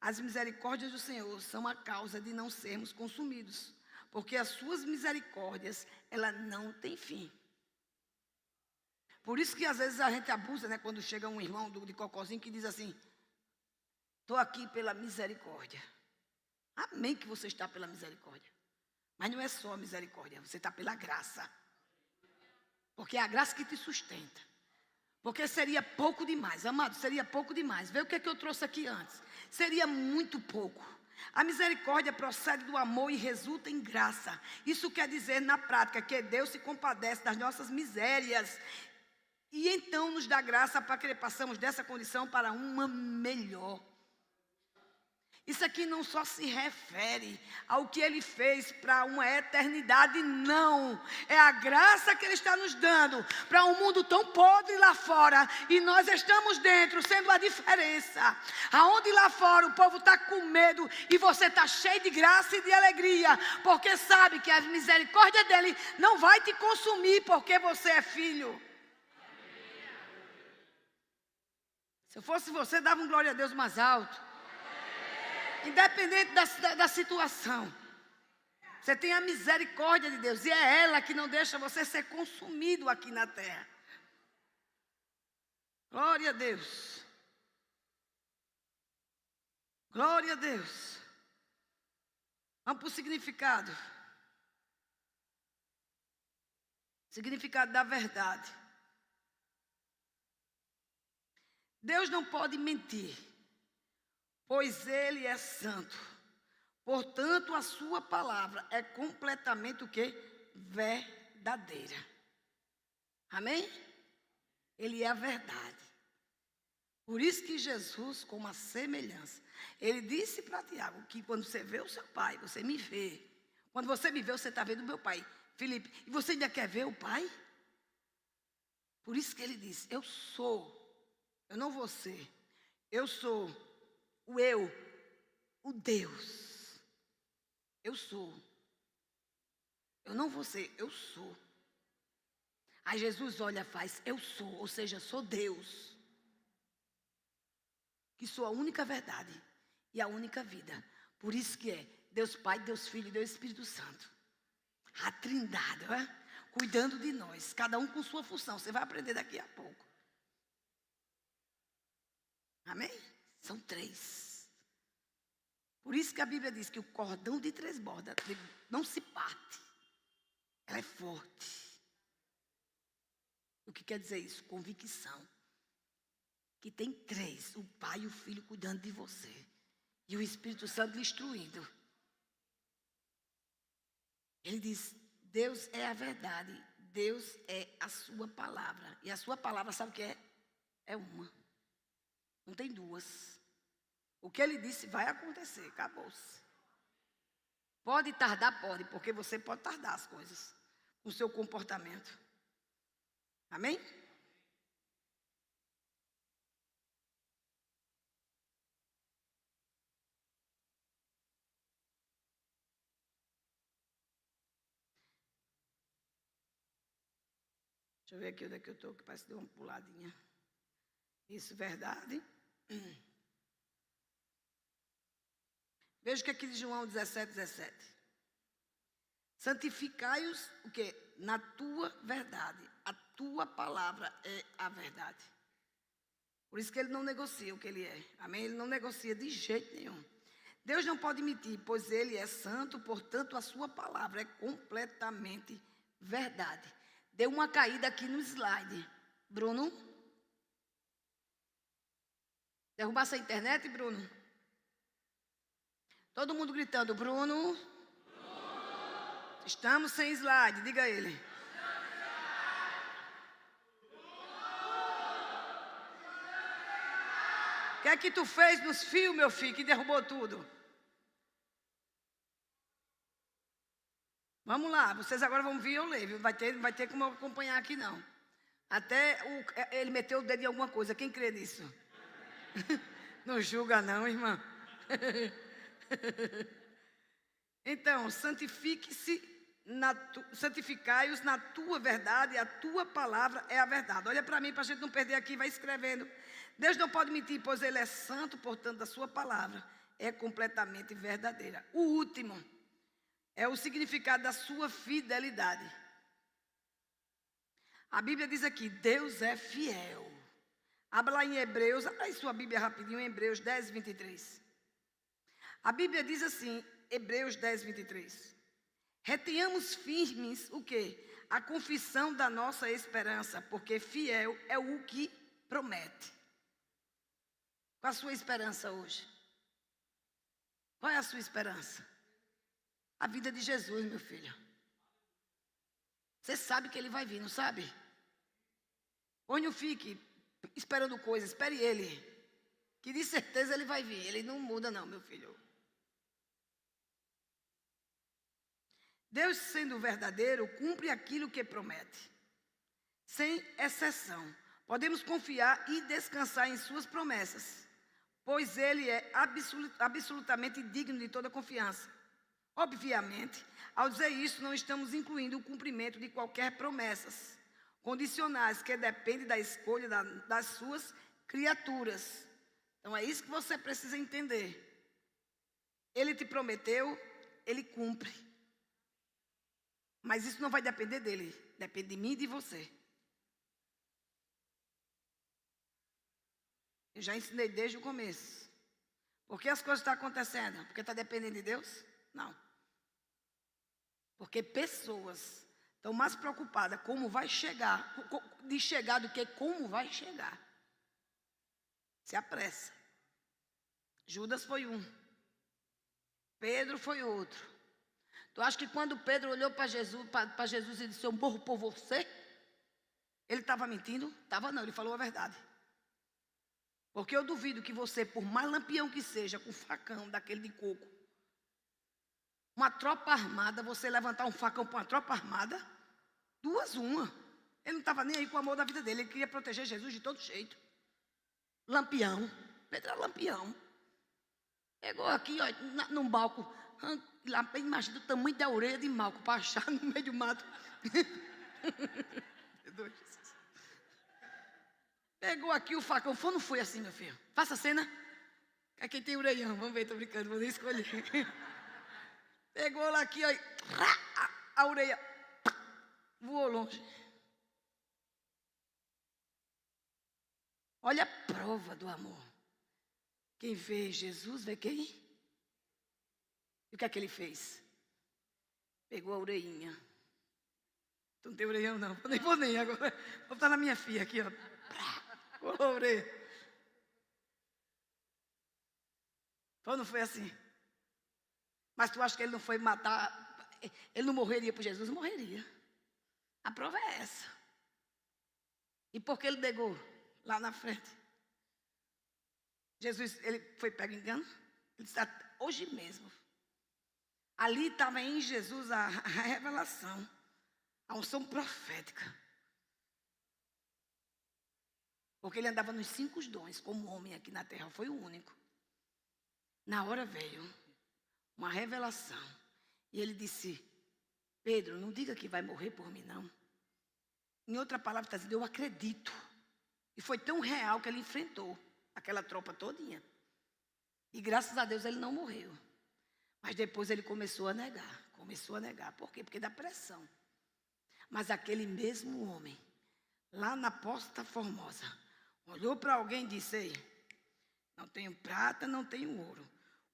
as misericórdias do Senhor são a causa de não sermos consumidos, porque as suas misericórdias, ela não tem fim. Por isso que às vezes a gente abusa, né? Quando chega um irmão de cocôzinho que diz assim: estou aqui pela misericórdia. Amém que você está pela misericórdia. Mas não é só a misericórdia, você está pela graça. Porque é a graça que te sustenta. Porque seria pouco demais, amado, seria pouco demais. Vê o que é que eu trouxe aqui antes. Seria muito pouco. A misericórdia procede do amor e resulta em graça. Isso quer dizer, na prática, que Deus se compadece das nossas misérias. E então nos dá graça para que passamos dessa condição para uma melhor. Isso aqui não só se refere ao que Ele fez para uma eternidade, não. É a graça que Ele está nos dando para um mundo tão podre lá fora. E nós estamos dentro, sendo a diferença. Aonde lá fora o povo está com medo e você está cheio de graça e de alegria. Porque sabe que a misericórdia dEle não vai te consumir porque você é filho. Se eu fosse você, dava um glória a Deus mais alto. Independente da situação, você tem a misericórdia de Deus. E é ela que não deixa você ser consumido aqui na terra. Glória a Deus. Glória a Deus. Vamos para o significado. Significado da verdade. Deus não pode mentir, pois Ele é santo. Portanto, a sua palavra é completamente o quê? Verdadeira. Amém? Ele é a verdade. Por isso que Jesus, como a semelhança, Ele disse para Tiago que quando você vê o seu pai, você me vê. Quando você me vê, você está vendo o meu pai. Filipe, e você ainda quer ver o pai? Por isso que Ele disse: eu sou, eu não vou ser, eu sou o Deus. Eu sou. Eu não vou ser, eu sou. Aí Jesus olha e faz: eu sou, ou seja, sou Deus. Que sou a única verdade e a única vida. Por isso que é Deus Pai, Deus Filho e Deus Espírito Santo. A trindade, cuidando de nós, cada um com sua função. Você vai aprender daqui a pouco. Amém? São 3. Por isso que a Bíblia diz que o cordão de 3 bordas não se parte. Ela é forte. O que quer dizer isso? Convicção. Que tem 3, o Pai e o Filho cuidando de você. E o Espírito Santo lhe instruindo. Ele diz, Deus é a verdade. Deus é a sua palavra. E a sua palavra, sabe o que é? É uma. Não tem 2. O que ele disse vai acontecer, acabou-se. Pode tardar, pode, porque você pode tardar as coisas com o seu comportamento. Amém? Deixa eu ver aqui onde é que eu estou, que parece que deu uma puladinha. Isso, verdade. Veja o que aqui de João 17, 17. Santificai-os, o quê? Na tua verdade. A tua palavra é a verdade. Por isso que ele não negocia o que ele é. Amém? Ele não negocia de jeito nenhum. Deus não pode mentir, pois ele é santo, portanto a sua palavra é completamente verdade. Deu uma caída aqui no slide. Bruno? Derrubasse a internet, Bruno? Todo mundo gritando, Bruno? Estamos sem slide, diga a ele. O que é que tu fez nos fios, meu filho, que derrubou tudo? Vamos lá, vocês agora vão vir eu ler, viu? Não vai ter como eu acompanhar aqui, não. Até ele meteu o dedo em alguma coisa, quem crê nisso? Não julga não, irmã. Então, santificai-os na tua verdade, a tua palavra é a verdade. Olha para mim, para a gente não perder aqui, vai escrevendo. Deus não pode mentir, pois ele é santo, portanto a sua palavra é completamente verdadeira. O último é o significado da sua fidelidade. A Bíblia diz aqui, Deus é fiel. Abra lá em Hebreus, abra aí sua Bíblia rapidinho, em Hebreus 10, 23. A Bíblia diz assim, Hebreus 10, 23. Retenhamos firmes o quê? A confissão da nossa esperança, porque fiel é o que promete. Qual a sua esperança hoje? Qual é a sua esperança? A vida de Jesus, meu filho. Você sabe que ele vai vir, não sabe? Ou não fique esperando coisas, espere ele. Que de certeza ele vai vir. Ele não muda não, meu filho. Deus, sendo verdadeiro, cumpre aquilo que promete. Sem exceção. Podemos confiar e descansar em suas promessas. Pois ele é absolutamente digno de toda confiança. Obviamente, ao dizer isso, não estamos incluindo o cumprimento de qualquer promessas condicionais que dependem da escolha das suas criaturas. Então é isso que você precisa entender. Ele te prometeu, ele cumpre. Mas isso não vai depender dele, depende de mim e de você. Eu já ensinei desde o começo. Por que as coisas estão acontecendo? Porque está dependendo de Deus? Não. Porque pessoas estão mais preocupadas como vai chegar, de chegar do que como vai chegar. Se apressa. Judas foi um. Pedro foi outro. Tu acha que quando Pedro olhou para Jesus e disse, eu morro por você? Ele estava mentindo? Estava não, ele falou a verdade. Porque eu duvido que você, por mais lampião que seja, com facão daquele de coco, uma tropa armada, você levantar um facão para uma tropa armada, 2 uma. Ele não estava nem aí com o amor da vida dele, ele queria proteger Jesus de todo jeito. Lampião, Pedro era lampião. Pegou aqui, ó, num balco, lá, imagina o tamanho da orelha de Malco, para achar no meio do mato. Pegou aqui o facão, não foi assim, meu filho. Faça a cena. Aqui tem orelhão, vamos ver, tô brincando, vou nem escolher. Pegou lá aqui, ó, a orelha voou longe. Olha a prova do amor. Quem vê Jesus, vê quem? o que é que ele fez? Pegou a orelhinha. Tu não tem orelhão, não. Eu nem vou nem agora. Vou botar na minha filha aqui, ó. Colou a orelha. Ou não foi assim? Mas tu acha que ele não foi matar? Ele não morreria por Jesus? Morreria. A prova é essa. E por que ele negou lá na frente? Jesus, ele foi pego em engano? Ele disse, hoje mesmo. Ali estava em Jesus a revelação, a unção profética. Porque ele andava nos 5 dons, como homem aqui na terra, foi o único. Na hora veio uma revelação. E ele disse, Pedro, não diga que vai morrer por mim, não. Em outra palavra, está dizendo, eu acredito. E foi tão real que ele enfrentou aquela tropa todinha. E graças a Deus ele não morreu. Mas depois ele começou a negar. Por quê? Porque dá pressão. Mas aquele mesmo homem, lá na Posta Formosa, olhou para alguém e disse, ei, não tenho prata, não tenho ouro.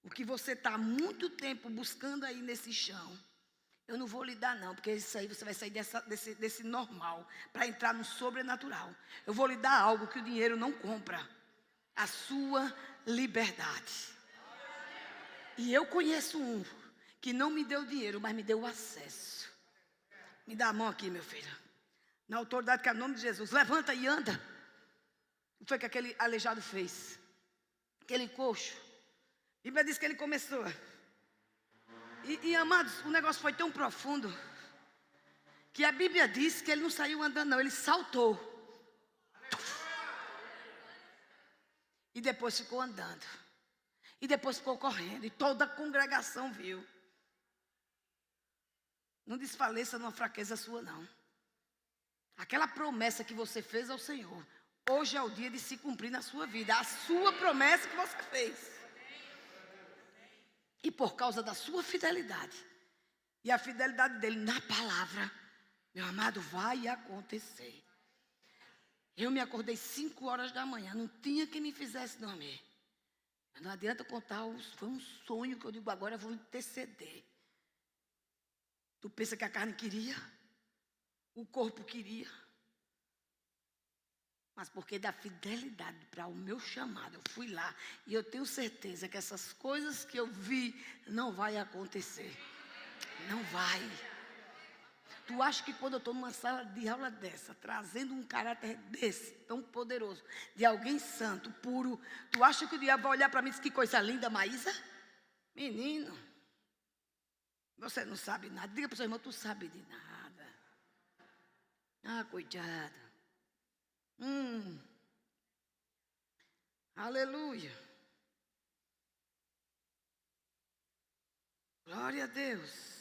O que você está há muito tempo buscando aí nesse chão, eu não vou lhe dar não, porque isso aí você vai sair desse normal para entrar no sobrenatural. Eu vou lhe dar algo que o dinheiro não compra. A sua liberdade. E eu conheço um que não me deu dinheiro, mas me deu o acesso. Me dá a mão aqui, meu filho. Na autoridade que é o nome de Jesus. Levanta e anda. O que foi que aquele aleijado fez? Aquele coxo. A Bíblia diz que ele começou. E amados, o negócio foi tão profundo que a Bíblia diz que ele não saiu andando, não. Ele saltou. E depois ficou andando. E depois ficou correndo. E toda a congregação viu. Não desfaleça numa fraqueza sua, não. Aquela promessa que você fez ao Senhor, hoje é o dia de se cumprir na sua vida. A sua promessa que você fez. E por causa da sua fidelidade, e a fidelidade dele na palavra, meu amado, vai acontecer. Eu me acordei 5 horas da manhã, não tinha quem me fizesse dormir. Não adianta contar, foi um sonho que eu digo, agora eu vou interceder. Tu pensa que a carne queria? O corpo queria? Mas porque da fidelidade para o meu chamado, eu fui lá. E eu tenho certeza que essas coisas que eu vi não vai acontecer. Não vai. Tu acha que quando eu estou numa sala de aula dessa, trazendo um caráter desse, tão poderoso, de alguém santo, puro, tu acha que o diabo vai olhar para mim e dizer, que coisa linda, Maísa? Menino, você não sabe nada. Diga para o seu irmão, tu sabe de nada. Ah, cuidado. Aleluia. Glória a Deus.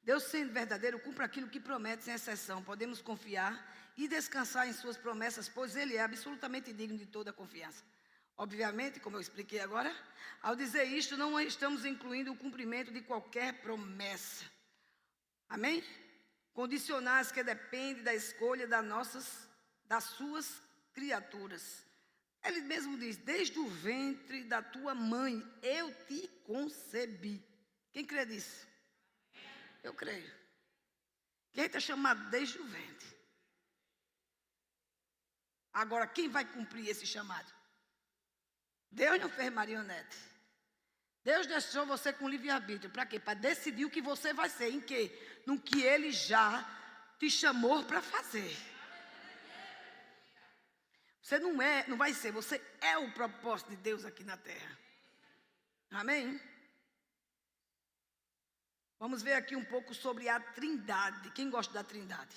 Deus, sendo verdadeiro, cumpre aquilo que promete sem exceção. Podemos confiar e descansar em suas promessas, pois Ele é absolutamente digno de toda a confiança. Obviamente, como eu expliquei agora, ao dizer isto, não estamos incluindo o cumprimento de qualquer promessa. Amém? Condicionais que dependem da escolha das suas criaturas. Ele mesmo diz, desde o ventre da tua mãe, eu te concebi. Quem crê nisso? Eu creio. Quem está chamado desde o ventre? Agora, quem vai cumprir esse chamado? Deus não fez marionete. Deus deixou você com livre-arbítrio. Para quê? Para decidir o que você vai ser. Em quê? No que Ele já te chamou para fazer. Você não vai ser, você é o propósito de Deus aqui na terra. Amém? Vamos ver aqui um pouco sobre a Trindade. Quem gosta da Trindade?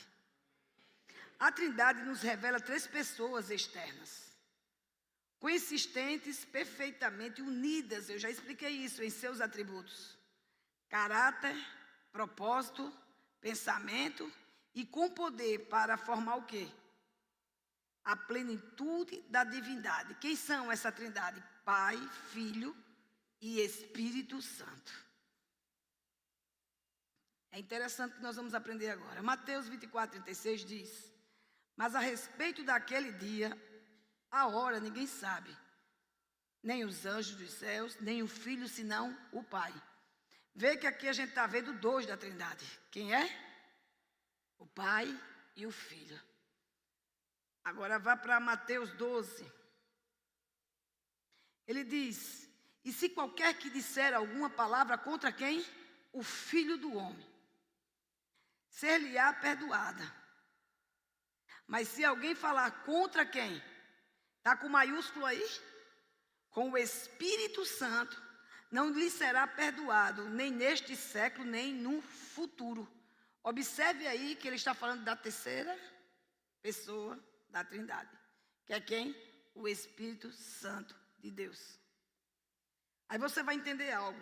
A Trindade nos revela 3 pessoas externas. Consistentes, perfeitamente unidas, eu já expliquei isso, em seus atributos. Caráter, propósito, pensamento e com poder para formar o quê? A plenitude da divindade. Quem são essa Trindade? Pai, Filho e Espírito Santo. É interessante que nós vamos aprender agora. Mateus 24:36 diz, mas a respeito daquele dia, a hora ninguém sabe, nem os anjos dos céus, nem o Filho, senão o Pai. Vê que aqui a gente está vendo dois da Trindade. Quem é? O Pai e o Filho. Agora vá para Mateus 12. Ele diz: e se qualquer que disser alguma palavra contra quem? O Filho do Homem, ser-lhe-á perdoada. Mas se alguém falar contra quem? Está com maiúsculo aí? Com o Espírito Santo, não lhe será perdoado, nem neste século, nem no futuro. Observe aí que ele está falando da terceira pessoa da Trindade. Que é quem? O Espírito Santo de Deus. Aí você vai entender algo.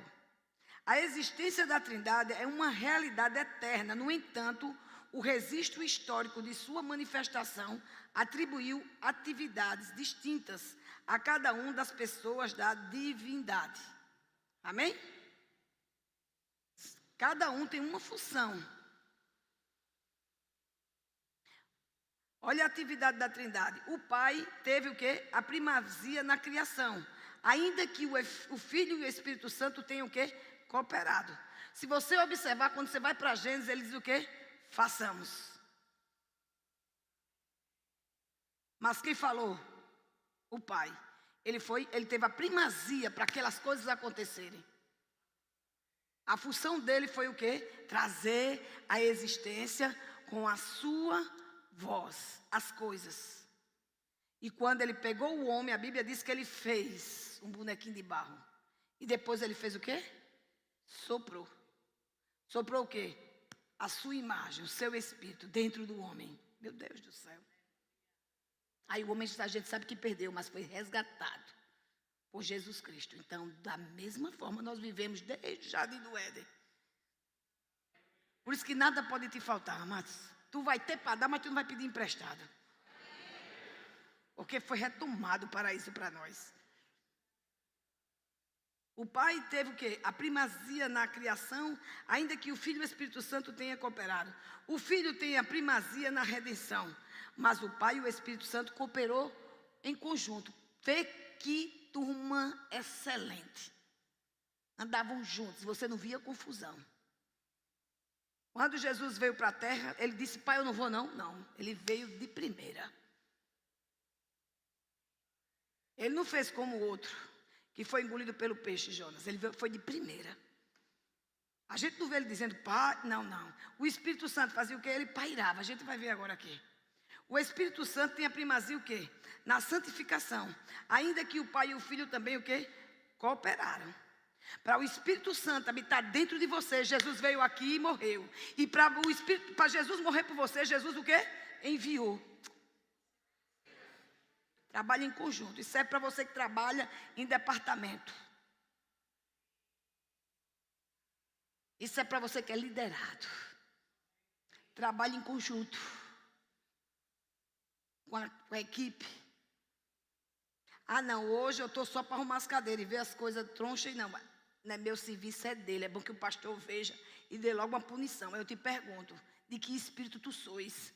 A existência da Trindade é uma realidade eterna. No entanto, o registro histórico de sua manifestação atribuiu atividades distintas a cada uma das pessoas da divindade. Amém? Cada um tem uma função. Olha a atividade da Trindade. O Pai teve o quê? A primazia na criação. Ainda que o Filho e o Espírito Santo tenham o quê? Cooperado. Se você observar, quando você vai para Gênesis, ele diz o quê? Façamos. Mas quem falou? O Pai. Ele teve a primazia para aquelas coisas acontecerem. A função dele foi o quê? Trazer à existência com a sua voz as coisas. E quando ele pegou o homem, a Bíblia diz que ele fez um bonequinho de barro. E depois ele fez o quê? Soprou. Soprou o quê? A sua imagem, o seu espírito dentro do homem. Meu Deus do céu. Aí o homem, a gente sabe que perdeu, mas foi resgatado por Jesus Cristo. Então, da mesma forma, nós vivemos desde o Jardim do Éden. Por isso que nada pode te faltar, amados. Tu vai ter para dar, mas tu não vai pedir emprestado. Porque foi retomado o paraíso para nós. O Pai teve o quê? A primazia na criação, ainda que o Filho e o Espírito Santo tenham cooperado. O Filho tem a primazia na redenção, mas o Pai e o Espírito Santo cooperou em conjunto. Vê que turma excelente. Andavam juntos, você não via confusão. Quando Jesus veio para a terra, ele disse: Pai, eu não vou não. Não, ele veio de primeira. Ele não fez como o outro, que foi engolido pelo peixe, Jonas. Ele foi de primeira. A gente não vê ele dizendo: Pai, não. O Espírito Santo fazia o quê? Ele pairava. A gente vai ver agora aqui. O Espírito Santo tem a primazia o quê? Na santificação. Ainda que o Pai e o Filho também o quê? Cooperaram. Para o Espírito Santo habitar dentro de você, Jesus veio aqui e morreu. E para Jesus morrer por você, Jesus o quê? Enviou. Trabalha em conjunto. Isso é para você que trabalha em departamento. Isso é para você que é liderado. Trabalha em conjunto. Com a equipe. Ah, não, hoje eu estou só para arrumar as cadeiras e ver as coisas tronchas. Não é meu serviço, é dele. É bom que o pastor veja e dê logo uma punição. Eu te pergunto, de que espírito tu sois?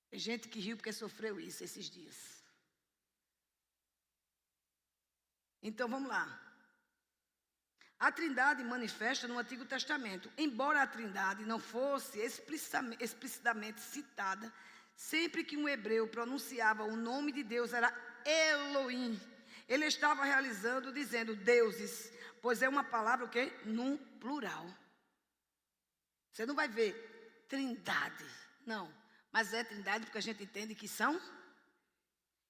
Tem gente que riu porque sofreu isso esses dias. Então vamos lá. A Trindade manifesta no Antigo Testamento. Embora a Trindade não fosse explicitamente citada, sempre que um hebreu pronunciava o nome de Deus era Elohim. Ele estava realizando, dizendo deuses, pois é uma palavra o quê? No plural. Você não vai ver Trindade, não. Mas é Trindade porque a gente entende que são.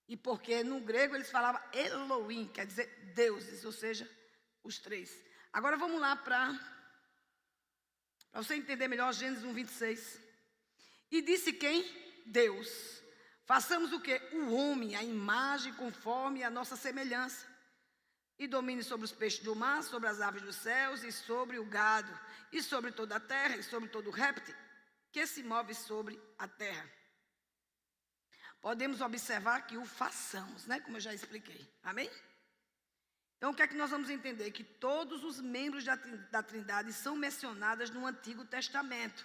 E porque no grego eles falavam Elohim, quer dizer deuses, ou seja, os três. Agora vamos lá para você entender melhor Gênesis 1:26. E disse quem? Deus. Façamos o quê? O homem, a imagem conforme a nossa semelhança. E domine sobre os peixes do mar, sobre as aves dos céus, e sobre o gado, e sobre toda a terra, e sobre todo réptil que se move sobre a terra. Podemos observar que o façamos, né? Como eu já expliquei. Amém? Então, o que é que nós vamos entender? Que todos os membros da Trindade são mencionados no Antigo Testamento.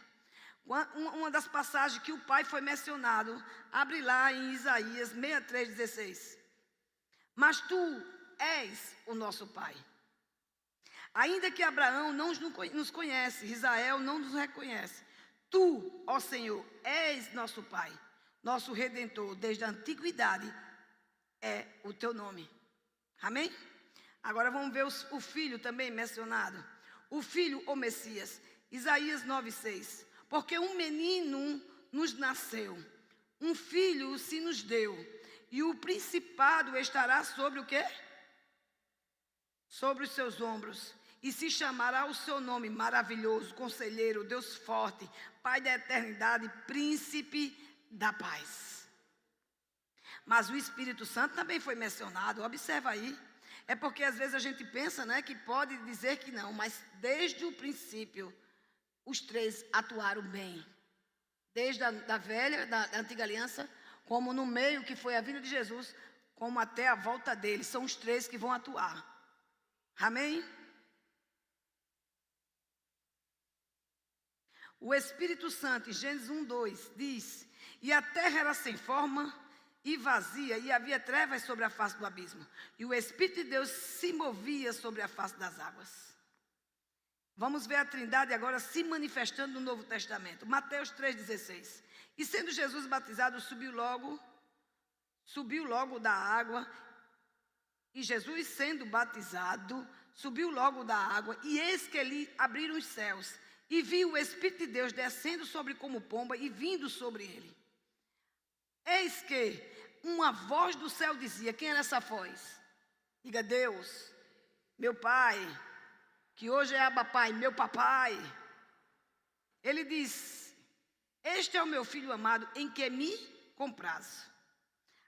Uma das passagens que o pai foi mencionado, abre lá em Isaías 63:16. Mas tu és o nosso pai. Ainda que Abraão não nos conhece, Israel não nos reconhece, tu, ó Senhor, és nosso pai, nosso redentor, desde a antiguidade é o teu nome. Amém? Agora vamos ver o filho também mencionado. O filho, o Messias. Isaías 9:6. Porque um menino nos nasceu, um filho se nos deu, e o principado estará sobre o quê? Sobre os seus ombros. E se chamará o seu nome maravilhoso, conselheiro, Deus forte, Pai da eternidade, príncipe da paz. Mas o Espírito Santo também foi mencionado, observa aí. É porque às vezes a gente pensa, né, que pode dizer que não, mas desde o princípio, os três atuaram bem. Desde da velha, da antiga aliança, como no meio que foi a vida de Jesus, como até a volta dele. São os três que vão atuar. Amém? O Espírito Santo, em Gênesis 1:2, diz: e a terra era sem forma e vazia, e havia trevas sobre a face do abismo. E o Espírito de Deus se movia sobre a face das águas. Vamos ver a Trindade agora se manifestando no Novo Testamento. Mateus 3:16. E sendo Jesus batizado, subiu logo da água. E Jesus, sendo batizado, subiu logo da água. E eis que lhe abriram os céus. E viu o Espírito de Deus descendo sobre como pomba e vindo sobre ele. Eis que uma voz do céu dizia: quem era essa voz? Diga: Deus, meu Pai, que hoje é Abba Pai, meu papai. Ele diz: este é o meu filho amado, em que me comprazo.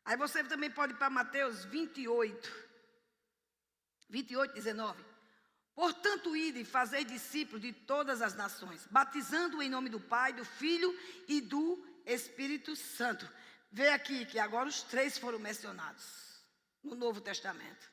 Aí você também pode ir para Mateus 28:19. Portanto, ide e fazei discípulos de todas as nações, batizando em nome do Pai, do Filho e do Espírito Santo. Vê aqui que agora os três foram mencionados no Novo Testamento.